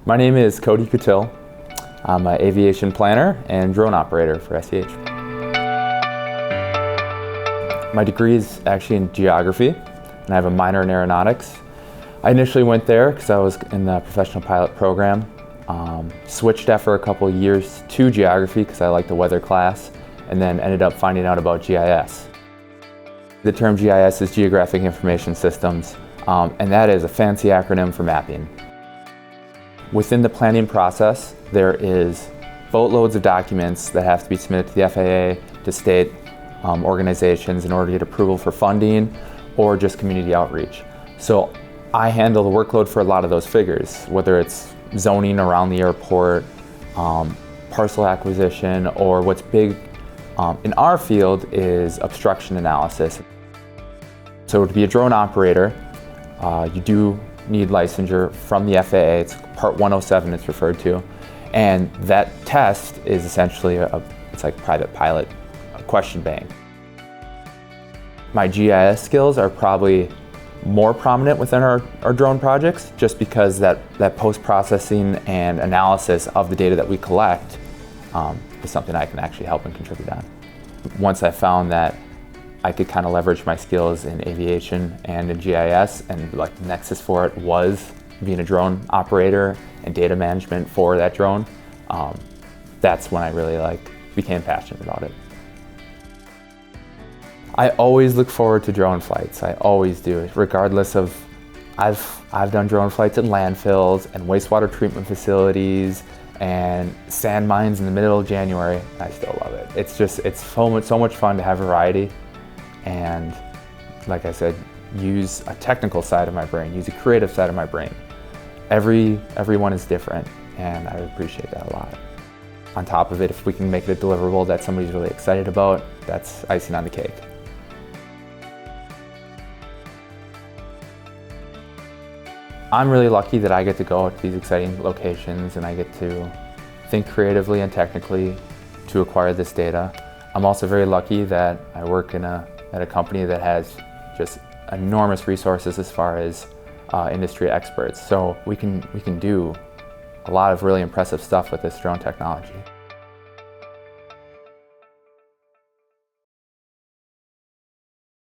My name is Cody Kutil. I'm an aviation planner and drone operator for SEH. My degree is actually in geography, and I have a minor in aeronautics. I initially went there because I was in the professional pilot program. Switched after a couple of years to geography because I liked the weather class, and then ended up finding out about GIS. The term GIS is Geographic Information Systems, and that is a fancy acronym for mapping. Within the planning process, there is boatloads of documents that have to be submitted to the FAA, to state organizations in order to get approval for funding or just community outreach. So I handle the workload for a lot of those figures, whether it's zoning around the airport, parcel acquisition, or what's big in our field is obstruction analysis. So to be a drone operator, you do need licensure from the FAA. It's Part 107 it's referred to. And that test is essentially it's like private pilot question bank. My GIS skills are probably more prominent within our drone projects just because that post-processing and analysis of the data that we collect is something I can actually help and contribute on. Once I found that I could kind of leverage my skills in aviation and in GIS, and like the nexus for it was being a drone operator and data management for that drone, that's when I really became passionate about it. I always look forward to drone flights. I always do, regardless of, I've done drone flights in landfills and wastewater treatment facilities and sand mines in the middle of January. I still love it. It's so much fun to have variety and, like I said, use a technical side of my brain, use a creative side of my brain. Everyone is different, and I appreciate that a lot. On top of it, if we can make it a deliverable that somebody's really excited about, that's icing on the cake. I'm really lucky that I get to go to these exciting locations and I get to think creatively and technically to acquire this data. I'm also very lucky that I work at a company that has just enormous resources as far as industry experts. So we can do a lot of really impressive stuff with this drone technology.